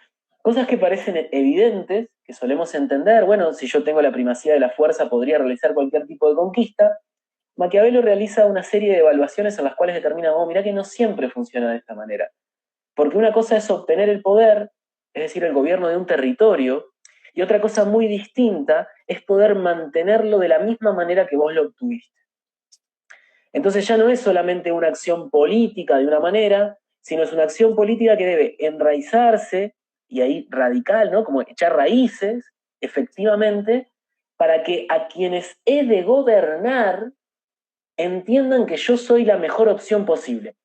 cosas que parecen evidentes, que solemos entender, bueno, si yo tengo la primacía de la fuerza podría realizar cualquier tipo de conquista. Maquiavelo realiza una serie de evaluaciones en las cuales determina, oh, mirá que no siempre funciona de esta manera. Porque una cosa es obtener el poder, es decir, el gobierno de un territorio, y otra cosa muy distinta es poder mantenerlo de la misma manera que vos lo obtuviste. Entonces ya no es solamente una acción política de una manera, sino es una acción política que debe enraizarse, y ahí radical, ¿no? Como echar raíces, efectivamente, para que a quienes he de gobernar entiendan que yo soy la mejor opción posible.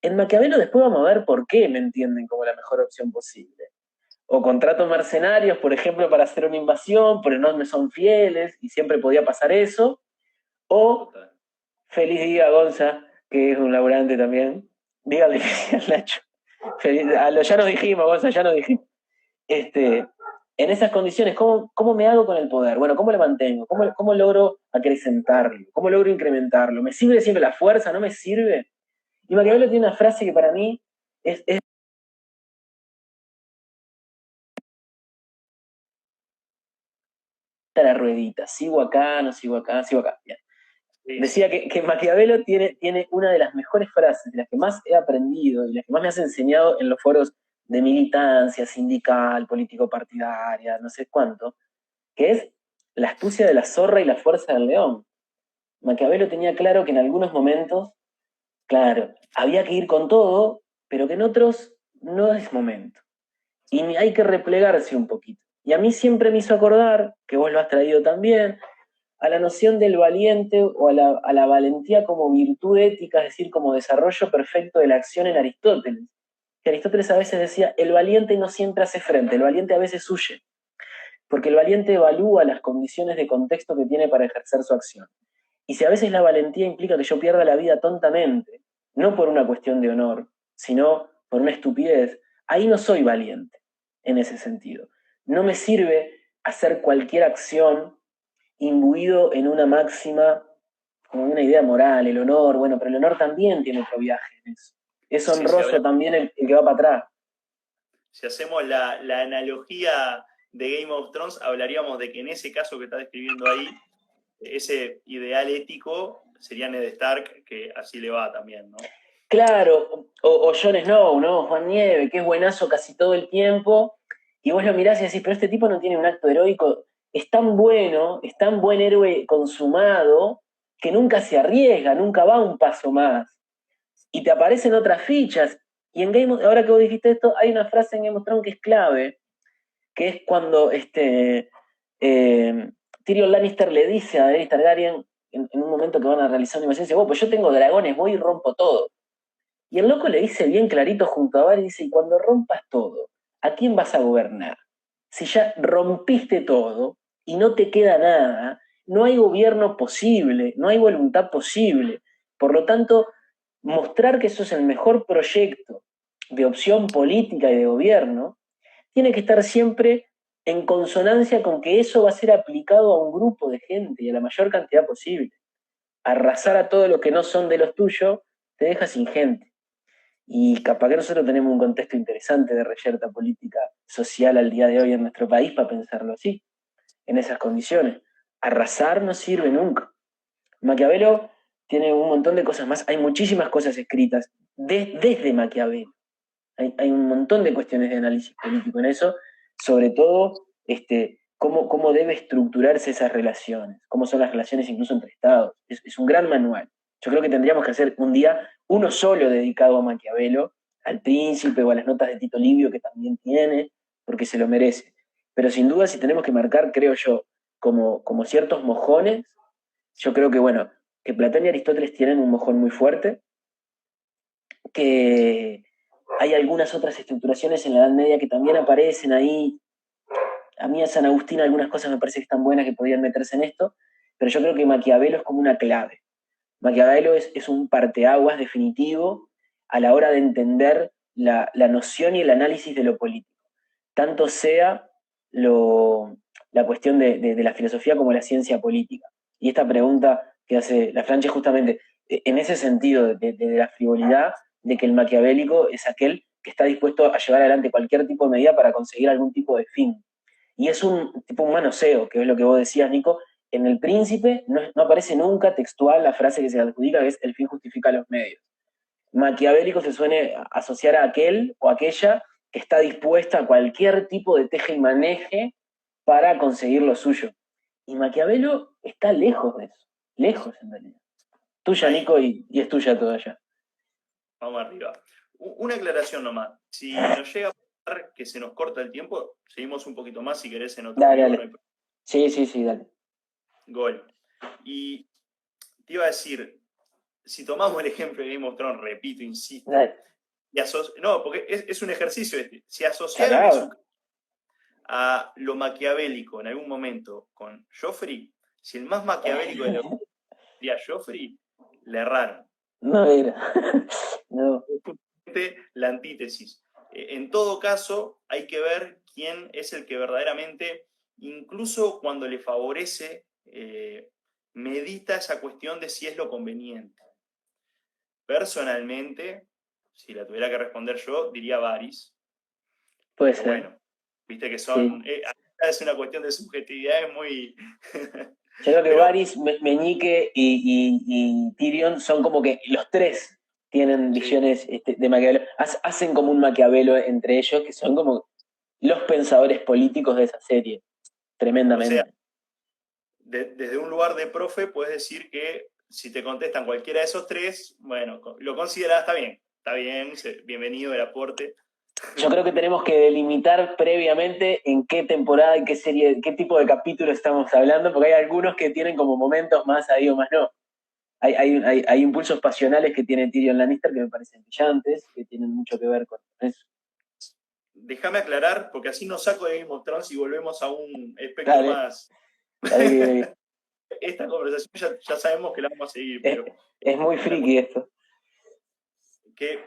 En Maquiavelo después vamos a ver por qué me entienden como la mejor opción posible. O contrato mercenarios, por ejemplo, para hacer una invasión, pero no me son fieles, y siempre podía pasar eso. O, feliz día, Gonza, que es un laburante también. Dígale, Nacho. Ya nos dijimos, Gonza, ya nos dijimos. En esas condiciones, ¿cómo me hago con el poder? Bueno, ¿cómo lo mantengo? ¿Cómo logro acrecentarlo? ¿Cómo logro incrementarlo? ¿Me sirve siempre la fuerza? ¿No me sirve? Y Maquiavelo tiene una frase que para mí es la ruedita. Sigo acá, no sigo acá, sigo acá. Bien. Decía que Maquiavelo tiene una de las mejores frases, de las que más he aprendido y las que más me has enseñado en los foros de militancia sindical, político partidaria, no sé cuánto, que es la astucia de la zorra y la fuerza del león. Maquiavelo tenía claro que en algunos momentos, claro, había que ir con todo, pero que en otros no es momento. Y hay que replegarse un poquito. Y a mí siempre me hizo acordar, que vos lo has traído también, a la noción del valiente o a la valentía como virtud ética, es decir, como desarrollo perfecto de la acción en Aristóteles. Que Aristóteles a veces decía, el valiente no siempre hace frente, el valiente a veces huye, porque el valiente evalúa las condiciones de contexto que tiene para ejercer su acción. Y si a veces la valentía implica que yo pierda la vida tontamente, no por una cuestión de honor, sino por una estupidez, ahí no soy valiente en ese sentido. No me sirve hacer cualquier acción imbuido en una máxima, como una idea moral, el honor, bueno, pero el honor también tiene otro viaje en eso. Es Sí, si, honroso también el que va para atrás. si hacemos la analogía de Game of Thrones, hablaríamos de que en ese caso que estás describiendo ahí, ese ideal ético sería Ned Stark, que así le va también, ¿no? Claro, o Jon Snow, ¿no? Juan Nieve, que es buenazo casi todo el tiempo, y vos lo mirás y decís, pero este tipo no tiene un acto heroico, es tan bueno, es tan buen héroe consumado, que nunca se arriesga, nunca va un paso más. Y te aparecen otras fichas. Y en ahora que vos dijiste esto, hay una frase en Game of Thrones que es clave, que es cuando Tyrion Lannister le dice a Daenerys Targaryen, en un momento que van a realizar una invasión, dice, vos, pues yo tengo dragones, voy y rompo todo. Y el loco le dice bien clarito junto a Varys, dice, y cuando rompas todo, ¿a quién vas a gobernar? Si ya rompiste todo y no te queda nada, no hay gobierno posible, no hay voluntad posible. Por lo tanto, mostrar que eso es el mejor proyecto de opción política y de gobierno, tiene que estar siempre en consonancia con que eso va a ser aplicado a un grupo de gente y a la mayor cantidad posible. Arrasar a todos los que no son de los tuyos te deja sin gente. Y capaz que nosotros tenemos un contexto interesante de reyerta política social al día de hoy en nuestro país para pensarlo así, en esas condiciones. Arrasar no sirve nunca. Maquiavelo tiene un montón de cosas más, hay muchísimas cosas escritas desde Maquiavelo. Hay un montón de cuestiones de análisis político en eso, sobre todo cómo debe estructurarse esas relaciones, cómo son las relaciones incluso entre estados. Es un gran manual. Yo creo que tendríamos que hacer un día uno solo dedicado a Maquiavelo, al Príncipe o a las notas de Tito Livio que también tiene, porque se lo merece. Pero sin duda si tenemos que marcar, creo yo, como ciertos mojones, yo creo que, bueno, que Platón y Aristóteles tienen un mojón muy fuerte, que hay algunas otras estructuraciones en la Edad Media que también aparecen ahí. A mí a San Agustín algunas cosas me parece que están buenas que podrían meterse en esto, pero yo creo que Maquiavelo es como una clave. Maquiavelo es un parteaguas definitivo a la hora de entender la noción y el análisis de lo político. Tanto sea la cuestión de la filosofía como la ciencia política. Y esta pregunta que hace la Franche justamente, en ese sentido de la frivolidad, de que el maquiavélico es aquel que está dispuesto a llevar adelante cualquier tipo de medida para conseguir algún tipo de fin. Y es un tipo un manoseo, que es lo que vos decías, Nico. En El Príncipe no aparece nunca textual la frase que se le adjudica, que es el fin justifica los medios. Maquiavélico se suele asociar a aquel o aquella que está dispuesta a cualquier tipo de teje y maneje para conseguir lo suyo. Y Maquiavelo está lejos de eso, lejos en realidad. Tuya, Ahí, Nico, y es tuya toda ya. vamos arriba. Una aclaración nomás. Si nos llega a pasar que se nos corta el tiempo, seguimos un poquito más si querés en otro Dale, vivo, no hay dale. problema. Sí, sí, sí, dale. Gol. Y te iba a decir, si tomamos el ejemplo de Game of Thrones, repito, insisto, Dale. no, porque es un ejercicio este. Si asociaron Salado. a lo maquiavélico en algún momento con Joffrey, si el más maquiavélico de los sería Joffrey, le erraron. No era. No. La antítesis. En todo caso, hay que ver quién es el que verdaderamente, incluso cuando le favorece, medita esa cuestión de si es lo conveniente. Personalmente, si la tuviera que responder yo, diría Varys. Puede Pero ser. bueno, viste que Sí. son. Es una cuestión de subjetividad, es muy. Yo creo que Pero Varys, Meñique y Tyrion son como que los tres tienen sí, visiones de Maquiavelo. Hacen como un Maquiavelo entre ellos, que son como los pensadores políticos de esa serie, o sea, tremendamente. desde un lugar de profe puedes decir que si te contestan cualquiera de esos tres, bueno, lo consideras, está bien, bienvenido el aporte. Yo creo que tenemos que delimitar previamente en qué temporada y qué serie, qué tipo de capítulo estamos hablando, porque hay algunos que tienen como momentos más ahí o más no. Hay impulsos pasionales que tiene Tyrion Lannister que me parecen brillantes, que tienen mucho que ver con eso. Déjame aclarar, porque así nos saco de Game of Thrones y volvemos a un espectro Dale, más. dale que viene bien. esta conversación ya sabemos que la vamos a seguir, pero es muy friki esto. Que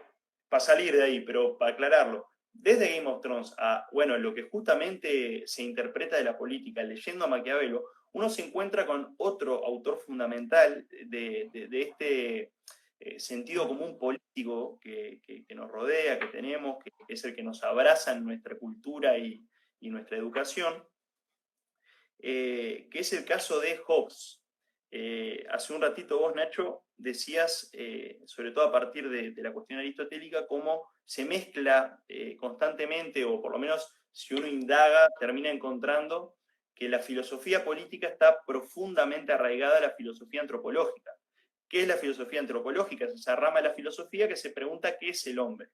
para salir de ahí, pero para aclararlo, desde Game of Thrones a, bueno, lo que justamente se interpreta de la política, leyendo a Maquiavelo, uno se encuentra con otro autor fundamental de este sentido común político que nos rodea, que tenemos, que es el que nos abraza en nuestra cultura y nuestra educación, que es el caso de Hobbes. Hace un ratito vos, Nacho, decías, sobre todo a partir de la cuestión aristotélica, cómo se mezcla constantemente, o por lo menos si uno indaga, termina encontrando que la filosofía política está profundamente arraigada a la filosofía antropológica. ¿Qué es la filosofía antropológica? Es esa rama de la filosofía que se pregunta qué es el hombre.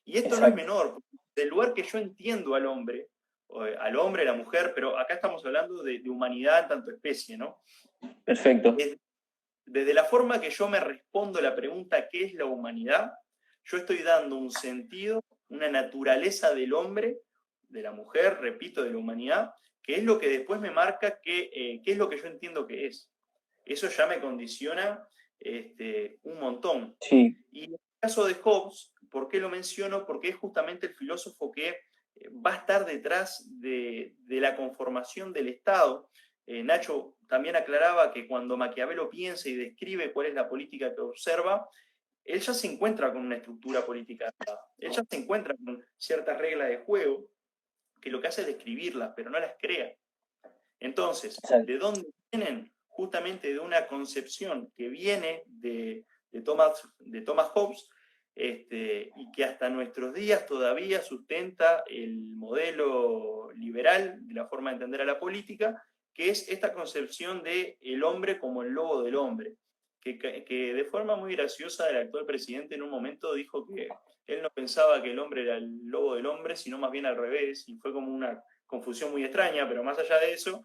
Y esto no es menor, porque del lugar que yo entiendo al hombre, la mujer, pero acá estamos hablando de humanidad en tanto especie, ¿no? Perfecto. Desde la forma que yo me respondo la pregunta ¿qué es la humanidad? Yo estoy dando un sentido, una naturaleza del hombre, de la mujer, repito, de la humanidad, que es lo que después me marca qué es lo que yo entiendo que es. Eso ya me condiciona un montón. Sí. Y en el caso de Hobbes, ¿por qué lo menciono? Porque es justamente el filósofo que va a estar detrás de la conformación del Estado. Nacho también aclaraba que cuando Maquiavelo piensa y describe cuál es la política que observa, él ya se encuentra con una estructura política, él ya se encuentra con ciertas reglas de juego, que lo que hace es describirlas, pero no las crea. Entonces, ¿de dónde vienen? Justamente de una concepción que viene de Thomas Hobbes, y que hasta nuestros días todavía sustenta el modelo liberal de la forma de entender a la política, que es esta concepción de el hombre como el lobo del hombre, que de forma muy graciosa el actual presidente en un momento dijo que él no pensaba que el hombre era el lobo del hombre, sino más bien al revés, y fue como una confusión muy extraña, pero más allá de eso,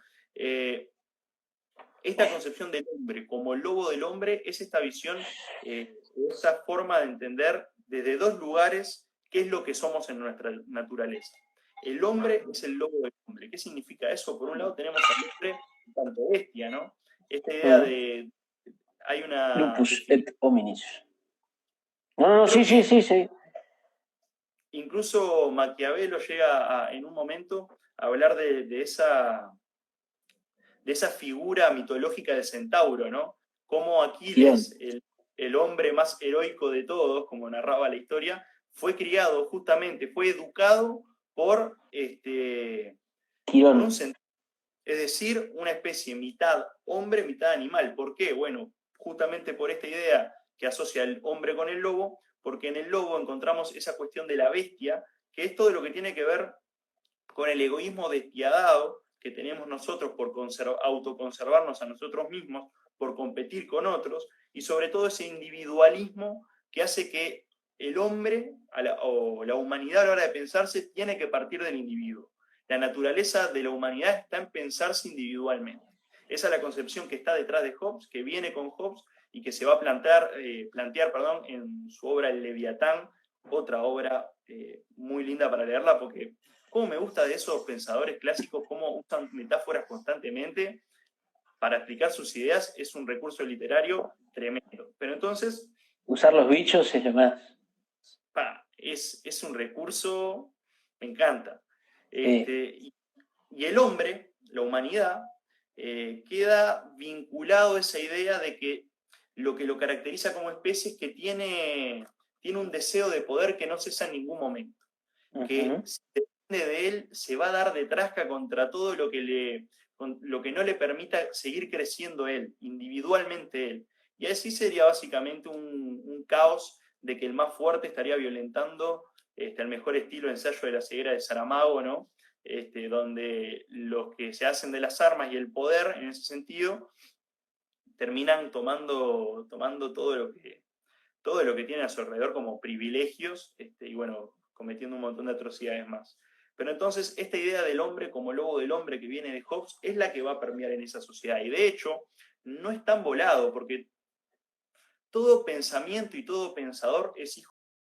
esta concepción del hombre como el lobo del hombre es esta visión, esa forma de entender desde dos lugares qué es lo que somos en nuestra naturaleza. El hombre es el lobo del hombre. ¿Qué significa eso? Por un lado tenemos al hombre tanto bestia, ¿no? Esta idea de... Hay una... Lupus et hominis. No, sí. Incluso Maquiavelo llega en un momento a hablar de esa figura mitológica del centauro, ¿no? Como Aquiles, el hombre más heroico de todos, como narraba la historia, fue criado justamente, fue educado por un centauro. Es decir, una especie mitad hombre, mitad animal. ¿Por qué? Bueno, justamente por esta idea que asocia el hombre con el lobo, porque en el lobo encontramos esa cuestión de la bestia, que es todo lo que tiene que ver con el egoísmo despiadado que tenemos nosotros por autoconservarnos a nosotros mismos, por competir con otros, y sobre todo ese individualismo que hace que el hombre o la humanidad a la hora de pensarse tiene que partir del individuo. La naturaleza de la humanidad está en pensarse individualmente. Esa es la concepción que está detrás de Hobbes, que viene con Hobbes y que se va a plantear en su obra El Leviatán, otra obra muy linda para leerla, porque cómo me gusta de esos pensadores clásicos, cómo usan metáforas constantemente para explicar sus ideas, es un recurso literario tremendo. Pero entonces... usar los bichos es lo más. Es un recurso, me encanta. Y el hombre, la humanidad, queda vinculado a esa idea de que lo caracteriza como especie es que tiene un deseo de poder que no cesa en ningún momento. Que si depende de él, se va a dar de trasca contra todo lo que no le permita seguir creciendo él, individualmente él. Y así sería básicamente un caos de que el más fuerte estaría violentando el mejor estilo ensayo de la ceguera de Saramago, ¿no? Donde los que se hacen de las armas y el poder, en ese sentido, terminan tomando todo lo que tienen a su alrededor como privilegios, y bueno, cometiendo un montón de atrocidades más. Pero entonces, esta idea del hombre como lobo del hombre que viene de Hobbes es la que va a permear en esa sociedad. Y de hecho, no es tan volado, porque todo pensamiento y todo pensador es hijo